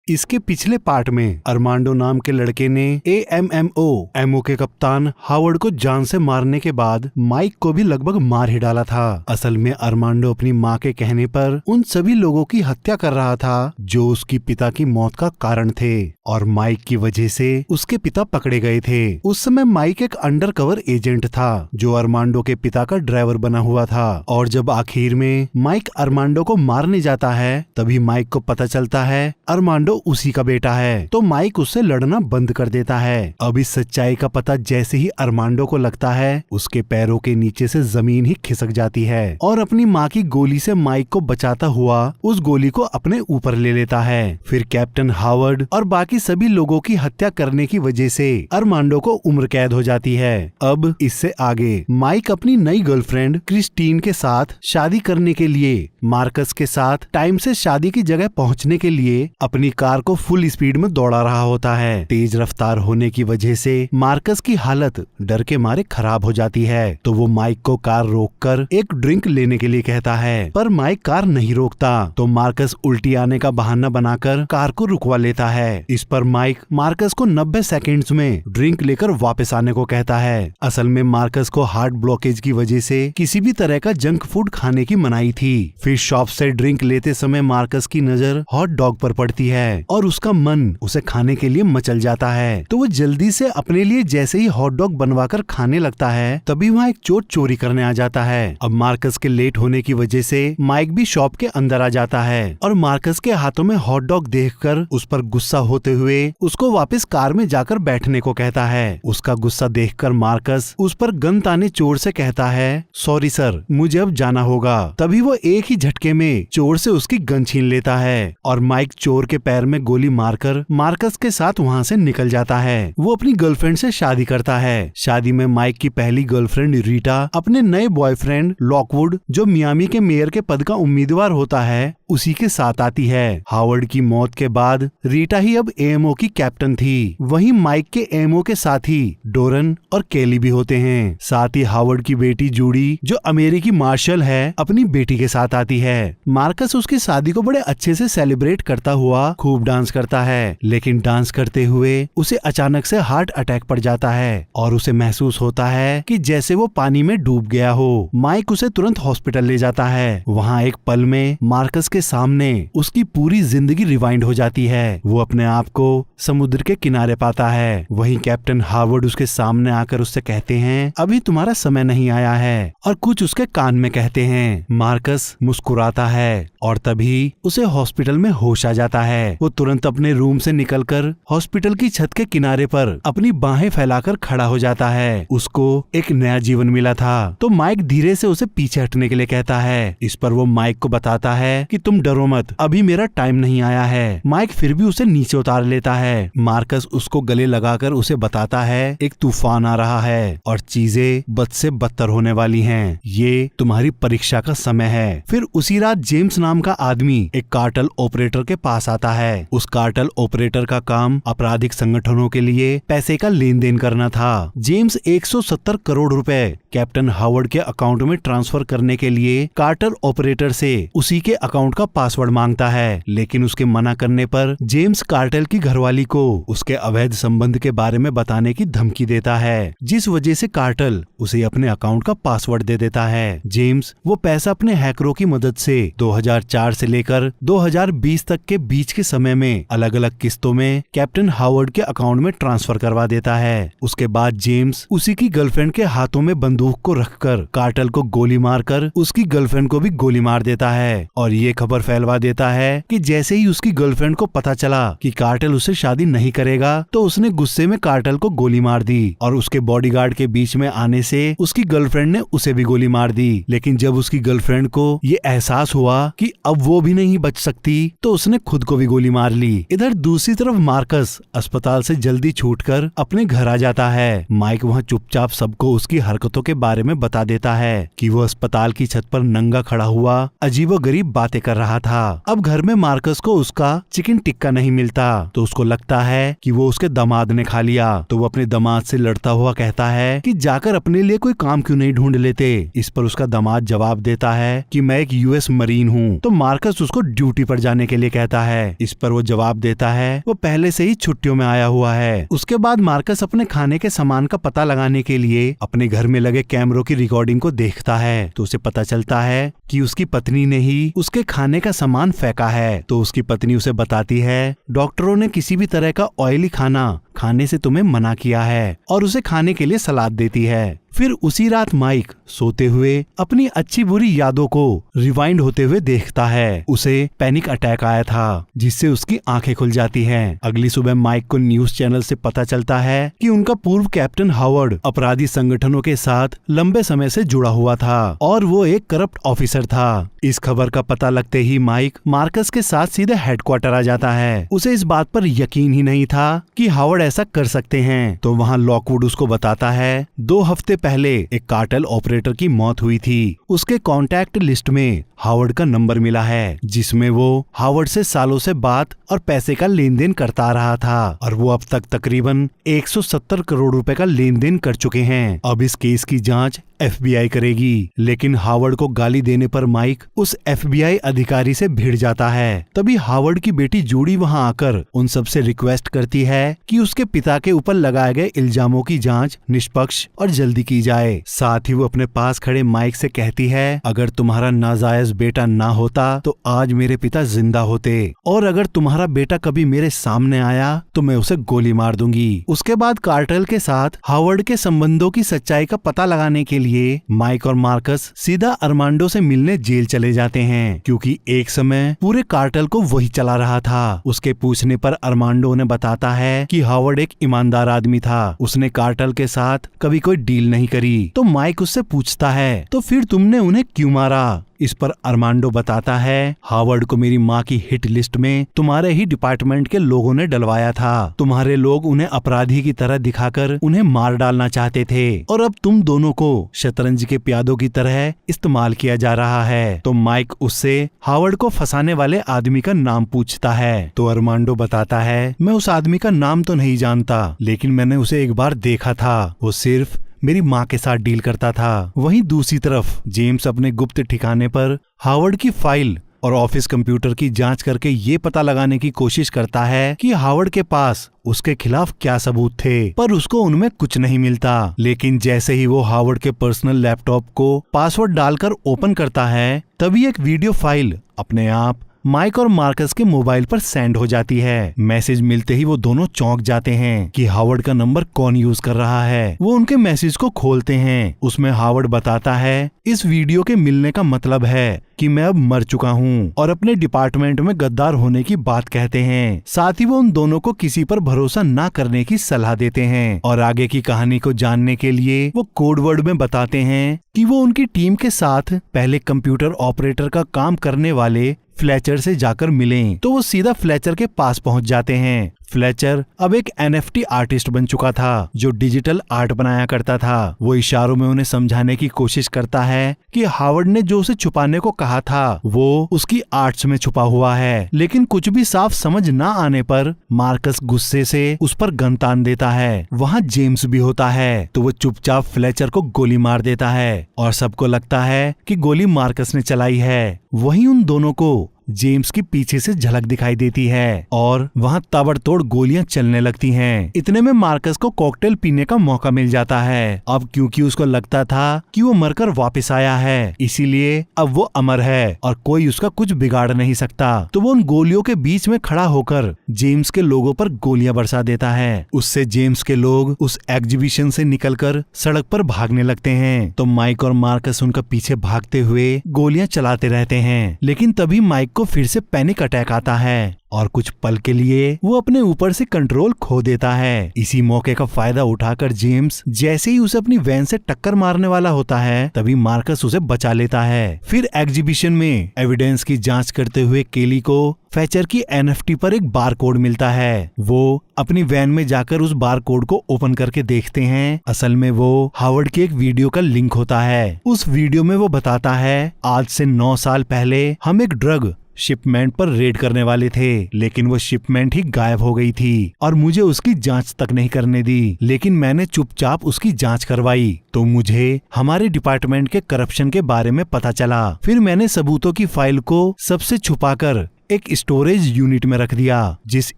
इसके पिछले पार्ट में अरमांडो नाम के लड़के ने एमओ के कप्तान हावर्ड को जान से मारने के बाद माइक को भी लगभग मार ही डाला था। असल में अरमांडो अपनी माँ के कहने पर उन सभी लोगों की हत्या कर रहा था जो उसकी पिता की मौत का कारण थे और माइक की वजह से उसके पिता पकड़े गए थे। उस समय माइक एक अंडरकवर एजेंट था जो अरमांडो के पिता का ड्राइवर बना हुआ था और जब आखिर में माइक अरमांडो को मारने जाता है तभी माइक को पता चलता है अरमांडो उसी का बेटा है, तो माइक उससे लड़ना बंद कर देता है। अब इस सच्चाई का पता जैसे ही अरमांडो को लगता है उसके पैरों के नीचे से जमीन ही खिसक जाती है और अपनी माँ की गोली से माइक को बचाता हुआ उस गोली को अपने ऊपर ले लेता है। फिर कैप्टन हावर्ड और बाकी सभी लोगों की हत्या करने की वजह से अरमांडो को उम्र कैद हो जाती है। अब इससे आगे माइक अपनी नई गर्लफ्रेंड क्रिस्टीन के साथ शादी करने के लिए मार्कस के साथ टाइम से शादी की जगह पहुंचने के लिए अपनी कार को फुल स्पीड में दौड़ा रहा होता है। तेज रफ्तार होने की वजह से मार्कस की हालत डर के मारे खराब हो जाती है, तो वो माइक को कार रोककर एक ड्रिंक लेने के लिए कहता है, पर माइक कार नहीं रोकता, तो मार्कस उल्टी आने का बहाना बनाकर कार को रुकवा लेता है। इस पर माइक मार्कस को 90 सेकेंड्स में ड्रिंक लेकर वापस आने को कहता है। असल में मार्कस को हार्ट ब्लॉकेज की वजह से किसी भी तरह का जंक फूड खाने की मनाही थी। फिर शॉप से ड्रिंक लेते समय मार्कस की नजर हॉट डॉग पर पड़ती है और उसका मन उसे खाने के लिए मचल जाता है, तो वो जल्दी से अपने लिए जैसे ही हॉट डॉग बनवाकर खाने लगता है तभी वहाँ एक चोर चोरी करने आ जाता है। अब मार्कस के लेट होने की वजह से माइक भी शॉप के अंदर आ जाता है और मार्कस के हाथों में हॉट डॉग देखकर उस पर गुस्सा होते हुए उसको वापस कार में जाकर बैठने को कहता है। उसका गुस्सा देखकर मार्कस उस पर गन ताने चोर से कहता है, सॉरी सर, मुझे अब जाना होगा। तभी वो एक ही झटके में चोर से उसकी गन छीन लेता है और माइक चोर के पैर में गोली मारकर मार्कस के साथ वहाँ से निकल जाता है। वो अपनी गर्लफ्रेंड से शादी करता है। शादी में माइक की पहली गर्लफ्रेंड रीटा अपने नए बॉयफ्रेंड लॉकवुड, जो मियामी के मेयर के पद का उम्मीदवार होता है, उसी के साथ आती है। हावर्ड की मौत के बाद रीटा ही अब एएमओ की कैप्टन थी। वहीं माइक के एएमओ के साथी डोरन और केली भी होते हैं। साथ ही हावर्ड की बेटी जूडी, जो अमेरिकी मार्शल है, अपनी बेटी के साथ आती है। मार्कस उसकी शादी को बड़े अच्छे से सेलिब्रेट करता हुआ खूब डांस करता है, लेकिन डांस करते हुए उसे अचानक से हार्ट अटैक पड़ जाता है और उसे महसूस होता है कि जैसे वो पानी में डूब गया हो। माइक उसे तुरंत हॉस्पिटल ले जाता है। वहाँ एक पल में मार्कस के सामने उसकी पूरी जिंदगी रिवाइंड हो जाती है। वो अपने आप को समुद्र के किनारे पाता है। वहीं कैप्टन हार्वर्ड उसके सामने आकर उससे कहते हैं, अभी तुम्हारा समय नहीं आया है, और कुछ उसके कान में कहते हैं। मार्कस मुस्कुराता है और तभी उसे हॉस्पिटल में होश आ जाता है। वो तुरंत अपने रूम से निकलकर हॉस्पिटल की छत के किनारे पर अपनी बाहें फैलाकर खड़ा हो जाता है। उसको एक नया जीवन मिला था, तो माइक धीरे से उसे पीछे हटने के लिए कहता है। इस पर वो माइक को बताता है कि तुम डरो मत, अभी मेरा टाइम नहीं आया है। माइक फिर भी उसे नीचे उतार लेता है। मार्कस उसको गले लगाकर उसे बताता है, एक तूफान आ रहा है और चीजें बद से बदतर होने वाली हैं। ये तुम्हारी परीक्षा का समय है। फिर उसी रात जेम्स नाम का आदमी एक कार्टेल ऑपरेटर के पास आता है। उस कार्टेल ऑपरेटर का काम आपराधिक संगठनों के लिए पैसे का लेन देन करना था। जेम्स 170 करोड़ रुपए कैप्टन हावर्ड के अकाउंट में ट्रांसफर करने के लिए कार्टेल ऑपरेटर से उसी के अकाउंट का पासवर्ड मांगता है, लेकिन उसके मना करने पर जेम्स कार्टेल की घरवाली को उसके अवैध संबंध के बारे में बताने की धमकी देता है, जिस वजह से कार्टेल उसे अपने अकाउंट का पासवर्ड दे देता है। जेम्स वो पैसा अपने हैकरों की मदद से 2004 से लेकर 2020 तक के बीच के समय में अलग अलग किस्तों में कैप्टन हावर्ड के अकाउंट में ट्रांसफर करवा देता है। उसके बाद जेम्स उसी की गर्लफ्रेंड के हाथों में बंदूक को रखकर कार्टेल को गोली मारकर उसकी गर्लफ्रेंड को भी गोली मार देता है और ये खबर फैलवा देता है कि जैसे ही उसकी गर्लफ्रेंड को पता चला कि कार्टेल उससे शादी नहीं करेगा, तो उसने गुस्से में कार्टेल को गोली मार दी और उसके बॉडीगार्ड के बीच में आने से उसकी गर्लफ्रेंड ने उसे भी गोली मार दी। लेकिन जब उसकी गर्लफ्रेंड को ये एहसास हुआ कि अब वो भी नहीं बच सकती, तो उसने खुद को भी गोली मार ली। इधर दूसरी तरफ मार्कस अस्पताल से जल्दी छूटकर अपने घर आ जाता है। माइक वहाँ चुपचाप सबको उसकी हरकतों के बारे में बता देता है कि वो अस्पताल की छत पर नंगा खड़ा हुआ अजीबोगरीब बातें कर रहा था। अब घर में मार्कस को उसका चिकन टिक्का नहीं मिलता तो उसको लगता है कि वो उसके दामाद ने खा लिया। तो वो अपने दामाद से लड़ता हुआ कहता है कि जाकर अपने लिए कोई काम क्यों नहीं ढूंढ लेते। इस पर उसका दामाद जवाब देता है कि मैं एक यूएस मरीन हूँ। तो मार्कस उसको ड्यूटी पर जाने के लिए कहता है। इस पर वो जवाब देता है वो पहले से ही छुट्टियों में आया हुआ है। उसके बाद मार्कस अपने खाने के सामान का पता लगाने के लिए अपने घर में लगे कैमरों की रिकॉर्डिंग को देखता है तो उसे पता चलता है कि उसकी पत्नी ने ही उसके खाने का सामान फेंका है। तो उसकी पत्नी उसे बताती है डॉक्टरों ने किसी भी तरह का ऑयली खाना खाने से तुम्हें मना किया है और उसे खाने के लिए सलाद देती है। फिर उसी रात माइक सोते हुए अपनी अच्छी बुरी यादों को रिवाइंड होते हुए देखता है। उसे पैनिक अटैक आया था जिससे उसकी आंखें खुल जाती हैं। अगली सुबह माइक को न्यूज चैनल से पता चलता है कि उनका पूर्व कैप्टन हावर्ड अपराधी संगठनों के साथ लंबे समय से जुड़ा हुआ था और वो एक करप्ट ऑफिसर था। इस खबर का पता लगते ही माइक मार्कस के साथ सीधे हेडक्वार्टर आ जाता है। उसे इस बात पर यकीन ही नहीं था कि हावर्ड ऐसा कर सकते हैं। तो वहाँ लॉकवुड उसको बताता है 2 हफ्ते पहले एक कार्टेल ऑपरेटर की मौत हुई थी। उसके कॉन्टैक्ट लिस्ट में हावर्ड का नंबर मिला है जिसमें वो हावर्ड से सालों से बात और पैसे का लेन देन करता रहा था और वो अब तक तकरीबन 170 करोड़ रुपए का लेन देन कर चुके हैं। अब इस केस की जांच FBI करेगी। लेकिन हावर्ड को गाली देने पर माइक उस FBI अधिकारी से भिड़ जाता है। तभी हावर्ड की बेटी जूडी वहां आकर उन सब से रिक्वेस्ट करती है कि उसके पिता के ऊपर लगाए गए इल्जामों की जांच निष्पक्ष और जल्दी की जाए। साथ ही वो अपने पास खड़े माइक से कहती है अगर तुम्हारा नाजायज बेटा ना होता तो आज मेरे पिता जिंदा होते और अगर तुम्हारा बेटा कभी मेरे सामने आया तो मैं उसे गोली मार दूंगी। उसके बाद कार्टेल के साथ हावर्ड के संबंधों की सच्चाई का पता लगाने के लिए माइक और मार्कस सीधा अरमांडो से मिलने जेल चले जाते हैं क्योंकि एक समय पूरे कार्टेल को वही चला रहा था। उसके पूछने पर अरमांडो ने बताता है कि हावर्ड एक ईमानदार आदमी था, उसने कार्टेल के साथ कभी कोई डील नहीं करी। तो माइक उससे पूछता है तो फिर तुमने उन्हें क्यों मारा? इस पर अरमांडो बताता है हावर्ड को मेरी माँ की हिट लिस्ट में तुम्हारे ही डिपार्टमेंट के लोगों ने डलवाया था। तुम्हारे लोग उन्हें अपराधी की तरह दिखाकर उन्हें मार डालना चाहते थे और अब तुम दोनों को शतरंज के प्यादों की तरह इस्तेमाल किया जा रहा है। तो माइक उससे हावर्ड को फंसाने वाले आदमी का नाम पूछता है। तो अरमांडो बताता है मैं उस आदमी का नाम तो नहीं जानता लेकिन मैंने उसे एक बार देखा था, वो सिर्फ मेरी माँ के साथ डील करता था। वहीं दूसरी तरफ जेम्स अपने गुप्त ठिकाने पर हावर्ड की फाइल और ऑफिस कंप्यूटर की जांच करके ये पता लगाने की कोशिश करता है कि हावर्ड के पास उसके खिलाफ क्या सबूत थे, पर उसको उनमें कुछ नहीं मिलता। लेकिन जैसे ही वो हावर्ड के पर्सनल लैपटॉप को पासवर्ड डालकर ओपन करता है तभी एक वीडियो फाइल अपने आप माइक और मार्कस के मोबाइल पर सेंड हो जाती है। मैसेज मिलते ही वो दोनों चौंक जाते हैं कि हावर्ड का नंबर कौन यूज कर रहा है। वो उनके मैसेज को खोलते हैं। उसमें हावर्ड बताता है इस वीडियो के मिलने का मतलब है कि मैं अब मर चुका हूँ और अपने डिपार्टमेंट में गद्दार होने की बात कहते हैं। साथ ही वो उन दोनों को किसी पर भरोसा ना करने की सलाह देते हैं और आगे की कहानी को जानने के लिए वो कोड वर्ड में बताते हैं कि वो उनकी टीम के साथ पहले कंप्यूटर ऑपरेटर का काम करने वाले फ्लेचर से जाकर मिलें। तो वो सीधा फ्लेचर के पास पहुंच जाते हैं। फ्लेचर अब एक NFT आर्टिस्ट बन चुका था जो डिजिटल आर्ट बनाया करता था। वो इशारों में उन्हें समझाने की कोशिश करता है कि हावर्ड ने जो उसे छुपाने को कहा था वो उसकी आर्ट्स में छुपा हुआ है। लेकिन कुछ भी साफ समझ ना आने पर मार्कस गुस्से से उस पर गन तान देता है। वहाँ जेम्स भी होता है तो वो चुपचाप फ्लेचर को गोली मार देता है और सबको लगता है कि गोली मार्कस ने चलाई है। वहीं उन दोनों को जेम्स की पीछे से झलक दिखाई देती है और वहाँ ताबड़तोड़ गोलियां चलने लगती हैं। इतने में मार्कस को कॉकटेल पीने का मौका मिल जाता है। अब क्योंकि उसको लगता था कि वो मरकर वापस आया है इसीलिए अब वो अमर है और कोई उसका कुछ बिगाड़ नहीं सकता। तो वो उन गोलियों के बीच में खड़ा होकर जेम्स के लोगों पर गोलियां बरसा देता है। उससे जेम्स के लोग उस एग्जीबिशन से निकलकर सड़क पर भागने लगते हैं। तो माइक और मार्कस उनका पीछे भागते हुए गोलियां चलाते रहते हैं। लेकिन तभी माइक को फिर से पैनिक अटैक आता है और कुछ पल के लिए वो अपने ऊपर से कंट्रोल खो देता है। इसी मौके का फायदा उठाकर जेम्स जैसे ही उसे अपनी वैन से टक्कर मारने वाला होता है तभी मार्कस उसे बचा लेता है। फिर एग्जीबिशन में एविडेंस की जांच करते हुए केली को फ्लेचर की NFT पर एक बार कोड मिलता है। वो अपनी वैन में जाकर उस बार कोड को ओपन करके देखते हैं। असल में वो हावर्ड की एक वीडियो का लिंक होता है। उस वीडियो में वो बताता है आज से 9 साल पहले हम एक ड्रग शिपमेंट पर रेड करने वाले थे, लेकिन वो शिपमेंट ही गायब हो गई थी और मुझे उसकी जांच तक नहीं करने दी। लेकिन मैंने चुपचाप उसकी जांच करवाई तो मुझे हमारे डिपार्टमेंट के करप्शन के बारे में पता चला। फिर मैंने सबूतों की फाइल को सबसे छुपाकर एक स्टोरेज यूनिट में रख दिया, जिस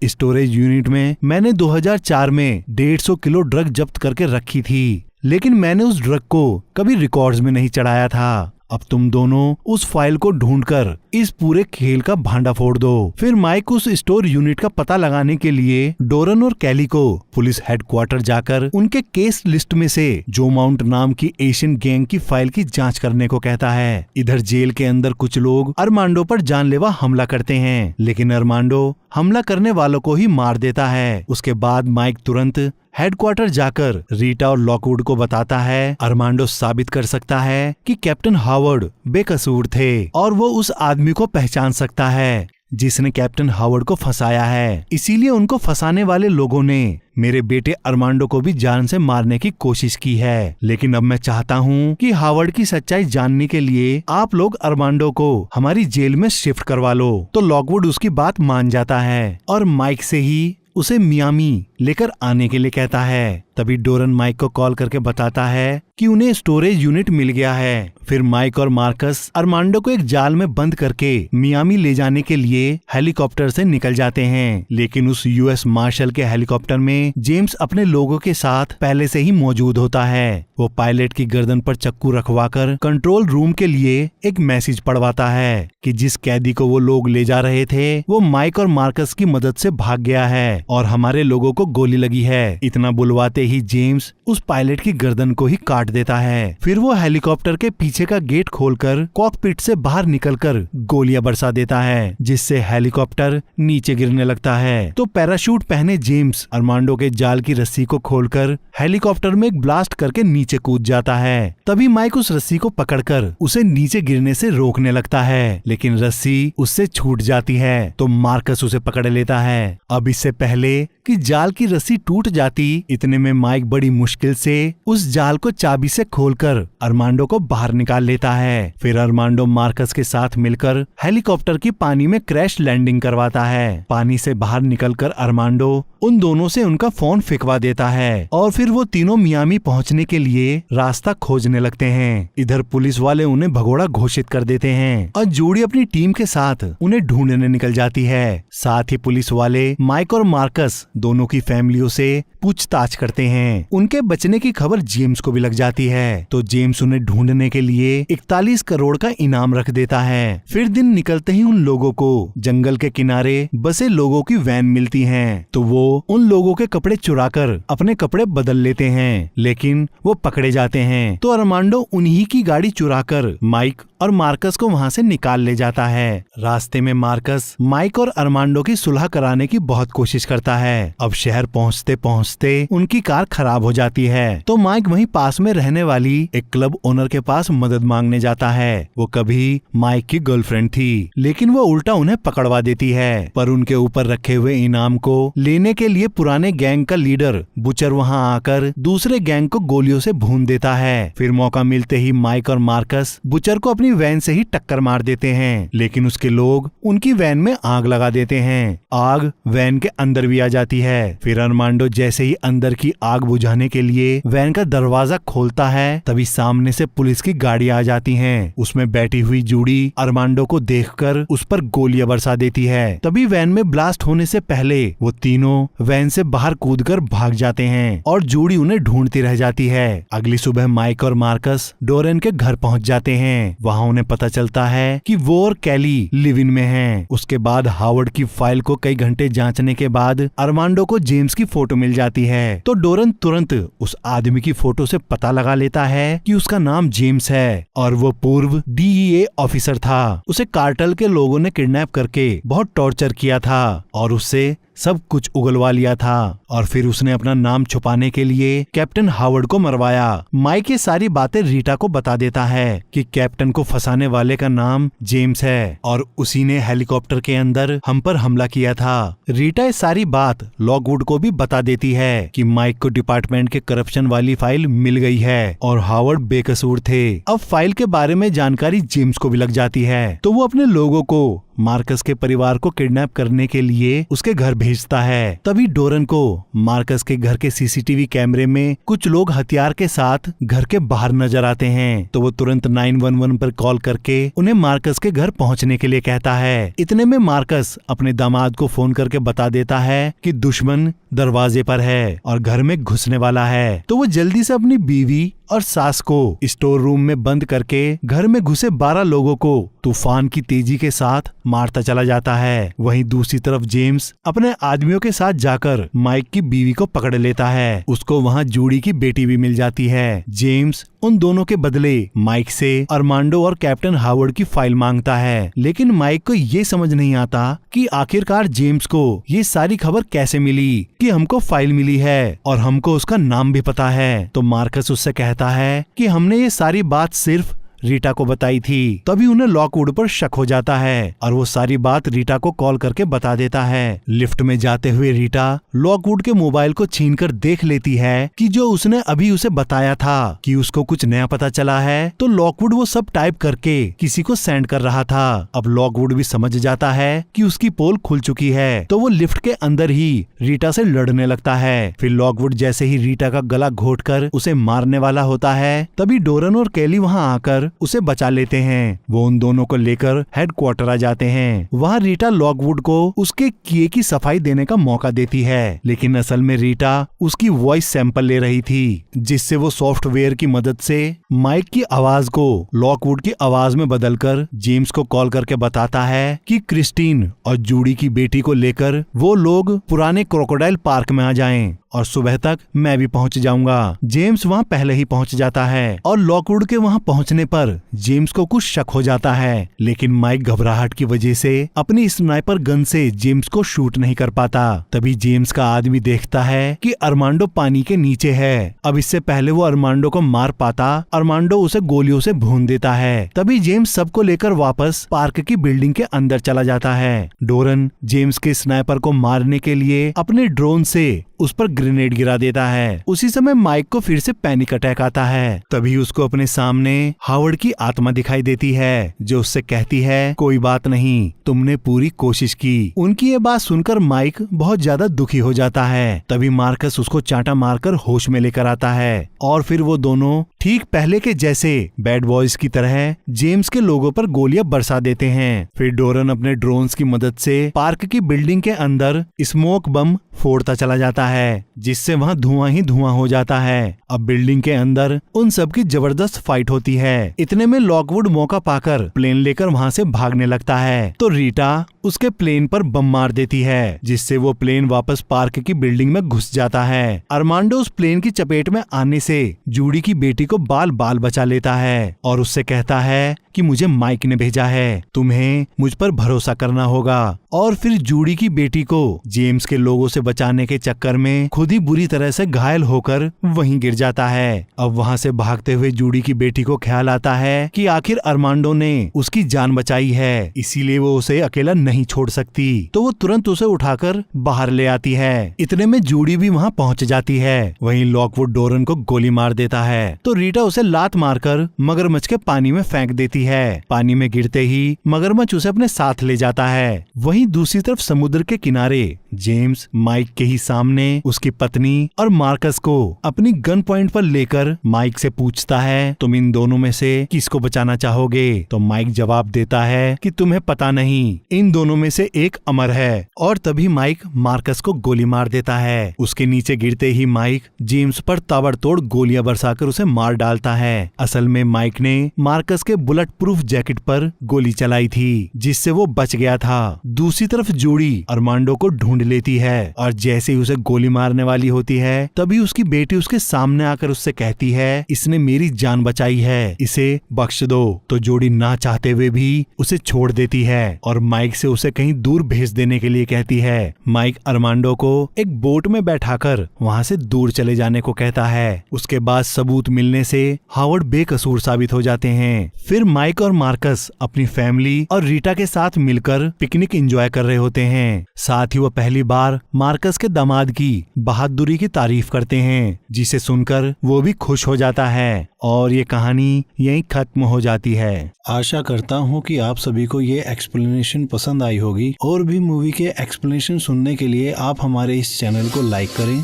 स्टोरेज यूनिट में मैंने 2004 में 150 किलो ड्रग जब्त करके रखी थी। लेकिन मैंने उस ड्रग को कभी रिकॉर्ड्स में नहीं चढ़ाया था। अब तुम दोनों उस फाइल को ढूंढकर इस पूरे खेल का भांडा फोड़ दो। फिर माइक उस स्टोर यूनिट का पता लगाने के लिए डोरन और कैली को पुलिस हेडक्वार्टर जाकर उनके केस लिस्ट में से जो माउंट नाम की एशियन गैंग की फाइल की जांच करने को कहता है। इधर जेल के अंदर कुछ लोग अरमांडो पर जानलेवा हमला करते हैं, लेकिन अरमांडो हमला करने वालों को ही मार देता है। उसके बाद माइक तुरंत हेडक्वार्टर जाकर रीटा और लॉकवुड को बताता है अरमांडो साबित कर सकता है कि कैप्टन हावर्ड बेकसूर थे और वो उस आदमी को पहचान सकता है जिसने कैप्टन हावर्ड को फंसाया है। इसीलिए उनको फंसाने वाले लोगों ने मेरे बेटे अरमांडो को भी जान से मारने की कोशिश की है। लेकिन अब मैं चाहता हूँ कि हावर्ड की सच्चाई जानने के लिए आप लोग अरमांडो को हमारी जेल में शिफ्ट करवा लो। तो लॉकवुड उसकी बात मान जाता है और माइक से ही उसे मियामी लेकर आने के लिए कहता है। तभी डोरन माइक को कॉल करके बताता है कि उन्हें स्टोरेज यूनिट मिल गया है। फिर माइक और मार्कस अरमांडो को एक जाल में बंद करके मियामी ले जाने के लिए हेलीकॉप्टर से निकल जाते हैं। लेकिन उस यूएस मार्शल के हेलीकॉप्टर में जेम्स अपने लोगों के साथ पहले से ही मौजूद होता है। वो पायलट की गर्दन पर चक्कू रखवाकर कंट्रोल रूम के लिए एक मैसेज पढ़वाता है कि जिस कैदी को वो लोग ले जा रहे थे वो माइक और मार्कस की मदद से भाग गया है और हमारे लोगों को गोली लगी है। इतना बुलवाते ही जेम्स उस पायलट की गर्दन को ही काट देता है। फिर वो हेलीकॉप्टर के पीछे का गेट खोलकर कॉकपिट से बाहर निकलकर गोलियां बरसा देता है, जिससे हेलीकॉप्टर नीचे गिरने लगता है। तो पैराशूट पहने जेम्स अरमांडो के जाल की रस्सी को खोलकर हेलीकॉप्टर में एक ब्लास्ट करके नीचे कूद जाता है। तभी माइक उस रस्सी को पकड़कर उसे नीचे गिरने से रोकने लगता है, लेकिन रस्सी उससे छूट जाती है तो मार्कस उसे पकड़ लेता है। अब इससे पहले कि जाल की रस्सी टूट जाती, इतने में माइक बड़ी मुश्किल से उस जाल को चाबी से खोलकर अरमांडो को बाहर निकाल लेता है। फिर अरमांडो मार्कस के साथ मिलकर हेलीकॉप्टर की पानी में क्रैश लैंडिंग करवाता है। पानी से बाहर निकलकर अरमांडो उन दोनों से उनका फोन फेंकवा देता है और फिर वो तीनों मियामी पहुंचने के लिए रास्ता खोजने लगते हैं। इधर पुलिस वाले उन्हें भगोड़ा घोषित कर देते हैं और जूडी अपनी टीम के साथ उन्हें ढूंढने निकल जाती है। साथ ही पुलिस वाले माइक और मार्कस दोनों की फैमिलियों से पूछताछ करते हैं। उनके बचने की खबर जेम्स को भी लग जाती है तो जेम्स उन्हें ढूंढने के लिए 41 करोड़ का इनाम रख देता है। फिर दिन निकलते ही उन लोगों को जंगल के किनारे बसे लोगों की वैन मिलती है तो वो उन लोगों के कपड़े चुराकर अपने कपड़े बदल लेते हैं, लेकिन वो पकड़े जाते हैं। तो अरमांडो उन्हीं की गाड़ी चुराकर माइक और मार्कस को वहाँ से निकाल ले जाता है। रास्ते में मार्कस माइक और अरमांडो की सुलह कराने की बहुत कोशिश करता है। अब शहर पहुँचते पहुँचते उनकी कार खराब हो जाती है तो माइक वहीं पास में रहने वाली एक क्लब ओनर के पास मदद मांगने जाता है। वो कभी माइक की गर्लफ्रेंड थी, लेकिन वो उल्टा उन्हें पकड़वा देती है। पर उनके ऊपर रखे हुए इनाम को लेने के लिए पुराने गैंग का लीडर बुचर वहाँ आकर दूसरे गैंग को गोलियों से भून देता है। फिर मौका मिलते ही माइक और मार्कस बुचर को अपनी वैन से ही टक्कर मार देते हैं, लेकिन उसके लोग उनकी वैन में आग लगा देते हैं। आग वैन के अंदर भी आ जाती है। फिर अरमांडो जैसे ही अंदर की आग बुझाने के लिए वैन का दरवाजा खोलता है, तभी सामने से पुलिस की गाड़ी आ जाती है। उसमें बैठी हुई जूडी अरमांडो को देखकर उस पर गोलियां बरसा देती है। तभी वैन में ब्लास्ट होने से पहले वो तीनों वैन से बाहर कूदकर भाग जाते हैं और जूडी उन्हें ढूंढती रह जाती है। अगली सुबह माइक और मार्कस डोरेन के घर पहुंच जाते हैं। वहां उन्हें पता चलता है कि वो और कैली लिव इन में हैं। उसके बाद हावर्ड की फाइल को कई घंटे जांचने के बाद अरमांडो को जेम्स की फोटो मिल जाती है तो डोरन तुरंत उस आदमी की फोटो से पता लगा लेता है कि उसका नाम जेम्स है और वो पूर्व DEA ऑफिसर था। उसे कार्टेल के लोगों ने किडनैप करके बहुत टॉर्चर किया था और उससे सब कुछ उगलवा लिया था और फिर उसने अपना नाम छुपाने के लिए कैप्टन हावर्ड को मरवाया। माइक ये सारी बातें रीटा को बता देता है कि कैप्टन को फंसाने वाले का नाम जेम्स है और उसी ने हेलीकॉप्टर के अंदर हम पर हमला किया था। रीटा ये सारी बात लॉकवुड को भी बता देती है कि माइक को डिपार्टमेंट के करप्शन वाली फाइल मिल गई है और हावर्ड बेकसूर थे। अब फाइल के बारे में जानकारी जेम्स को भी लग जाती है तो वो अपने लोगों को मार्कस के परिवार को किडनैप करने के लिए उसके घर भेजता है। तभी डोरन को मार्कस के घर के सीसीटीवी कैमरे में कुछ लोग हथियार के साथ घर के बाहर नजर आते हैं। तो वो तुरंत 911 पर कॉल करके उन्हें मार्कस के घर पहुंचने के लिए कहता है। इतने में मार्कस अपने दामाद को फोन करके बता देता है कि दुश्मन दरवाजे पर है और घर में घुसने वाला है। तो वो जल्दी से अपनी बीवी और सास को स्टोर रूम में बंद करके घर में घुसे 12 लोगों को तूफान की तेजी के साथ मारता चला जाता है। वहीं दूसरी तरफ जेम्स अपने आदमियों के साथ जाकर माइक की बीवी को पकड़ लेता है। उसको वहां जूडी की बेटी भी मिल जाती है। जेम्स उन दोनों के बदले माइक से अरमांडो और कैप्टन हावर्ड की फाइल मांगता है, लेकिन माइक को ये समझ नहीं आता कि आखिरकार जेम्स को ये सारी खबर कैसे मिली कि हमको फाइल मिली है और हमको उसका नाम भी पता है। तो मार्कस उससे कहता है कि हमने ये सारी बात सिर्फ रीटा को बताई थी। तभी उन्हें लॉकवुड पर शक हो जाता है और वो सारी बात रीटा को कॉल करके बता देता है। लिफ्ट में जाते हुए रीटा लॉकवुड के मोबाइल को छीनकर देख लेती है कि जो उसने अभी उसे बताया था कि उसको कुछ नया पता चला है, तो लॉकवुड वो सब टाइप करके किसी को सेंड कर रहा था। अब लॉकवुड भी समझ जाता है कि उसकी पोल खुल चुकी है, तो वो लिफ्ट के अंदर ही रीटा से लड़ने लगता है। फिर लॉकवुड जैसे ही रीटा का गला घोटकर उसे मारने वाला होता है, तभी डोरन और केली वहां आकर उसे बचा लेते हैं। वो उन दोनों को लेकर हेडक्वार्टर आ जाते हैं। वहाँ रीटा लॉकवुड को उसके किए की सफाई देने का मौका देती है, लेकिन असल में रीटा उसकी वॉइस सैंपल ले रही थी, जिससे वो सॉफ्टवेयर की मदद से माइक की आवाज को लॉकवुड की आवाज में बदलकर जेम्स को कॉल करके बताता है कि क्रिस्टीन और जूडी की बेटी को लेकर वो लोग पुराने क्रोकोडाइल पार्क में आ जाएं और सुबह तक मैं भी पहुंच जाऊंगा। जेम्स वहां पहले ही पहुंच जाता है और लॉकवुड के वहां पहुंचने पर जेम्स को कुछ शक हो जाता है, लेकिन माइक घबराहट की वजह से अपनी स्नाइपर गन से जेम्स को शूट नहीं कर पाता। तभी जेम्स का आदमी देखता है कि अरमांडो पानी के नीचे है। अब इससे पहले वो अरमांडो को मार पाता, अरमांडो उसे गोलियों से भून देता है। तभी जेम्स सबको लेकर वापस पार्क की बिल्डिंग के अंदर चला जाता है। डोरन जेम्स के स्नाइपर को मारने के लिए अपने ड्रोन से उस पर ग्रेनेड गिरा देता है। उसी समय माइक को फिर से पैनिक अटैक आता है। तभी उसको अपने सामने हावर्ड की आत्मा दिखाई देती है, जो उससे कहती है कोई बात नहीं, तुमने पूरी कोशिश की। उनकी ये बात सुनकर माइक बहुत ज्यादा दुखी हो जाता है। तभी मार्कस उसको चांटा मारकर होश में लेकर आता है और फिर वो दोनों ठीक पहले के जैसे बैड बॉयज की तरह जेम्स के लोगों पर गोलियां बरसा देते हैं। फिर डोरन अपने ड्रोन्स की मदद से पार्क की बिल्डिंग के अंदर स्मोक बम फोड़ता चला जाता है, जिससे वहां धुआं ही धुआं हो जाता है। अब बिल्डिंग के अंदर उन सब की जबरदस्त फाइट होती है। इतने में लॉकवुड मौका पाकर प्लेन लेकर वहां से भागने लगता है, तो रीटा उसके प्लेन पर बम मार देती है, जिससे वो प्लेन वापस पार्क की बिल्डिंग में घुस जाता है। अरमांडो उस प्लेन की चपेट में आने से जूडी की बेटी को बाल बाल बचा लेता है और उससे कहता है कि मुझे माइक ने भेजा है, तुम्हें मुझ पर भरोसा करना होगा। और फिर जूडी की बेटी को जेम्स के लोगों से बचाने के चक्कर में खुद ही बुरी तरह से घायल होकर वहीं गिर जाता है। अब वहां से भागते हुए जूडी की बेटी को ख्याल आता है कि आखिर अरमांडो ने उसकी जान बचाई है, इसीलिए वो उसे अकेला नहीं छोड़ सकती। तो वो तुरंत उसे उठाकर बाहर ले आती है। इतने में जूडी भी वहां पहुंच जाती है। वहीं लॉकवुड डोरन को गोली मार देता है, तो रीटा उसे लात मारकर मगरमच्छ के पानी में फेंक देती है। पानी में गिरते ही मगरमच्छ उसे अपने साथ ले जाता है। वहीं दूसरी तरफ समुद्र के किनारे जेम्स माइक के ही सामने उसकी पत्नी और मार्कस को अपनी गन पॉइंट पर लेकर माइक से पूछता है, तुम इन दोनों में से किसको बचाना चाहोगे? तो माइक जवाब देता है कि तुम्हें पता नहीं, इन दोनों में से एक अमर है। और तभी माइक मार्कस को गोली मार देता है। उसके नीचे गिरते ही माइक जेम्स पर ताबड़तोड़ गोलियां बरसाकर उसे मार डालता है। असल में माइक ने मार्कस के बुलेट प्रूफ जैकेट पर गोली चलाई थी, जिससे वो बच गया था। दूसरी तरफ जूडी अरमांडो को ढूंढ लेती है और जैसे ही उसे गोली मारने वाली होती है, तभी उसकी बेटी उसके सामने आकर उससे कहती है, इसने मेरी जान बचाई है, इसे बख्श दो। तो जूडी ना चाहते हुए भी उसे छोड़ देती है और माइक से उसे कहीं दूर भेज देने के लिए कहती है। माइक अरमांडो को एक बोट में बैठाकर वहां से दूर चले जाने को कहता है। उसके बाद सबूत मिलने से हावर्ड बेकसूर साबित हो जाते हैं। फिर माइक और मार्कस अपनी फैमिली और रीटा के साथ मिलकर पिकनिक एंजॉय कर रहे होते हैं। साथ ही वो पहली बार मार्कस के दामाद की बहादुरी की तारीफ करते हैं, जिसे सुनकर वो भी खुश हो जाता है और ये कहानी यहीं खत्म हो जाती है। आशा करता हूँ कि आप सभी को ये एक्सप्लेनेशन पसंद आई होगी। और भी मूवी के एक्सप्लेनेशन सुनने के लिए आप हमारे इस चैनल को लाइक करें,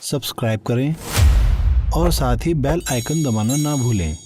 सब्सक्राइब करें और साथ ही बेल आइकन दबाना ना भूलें।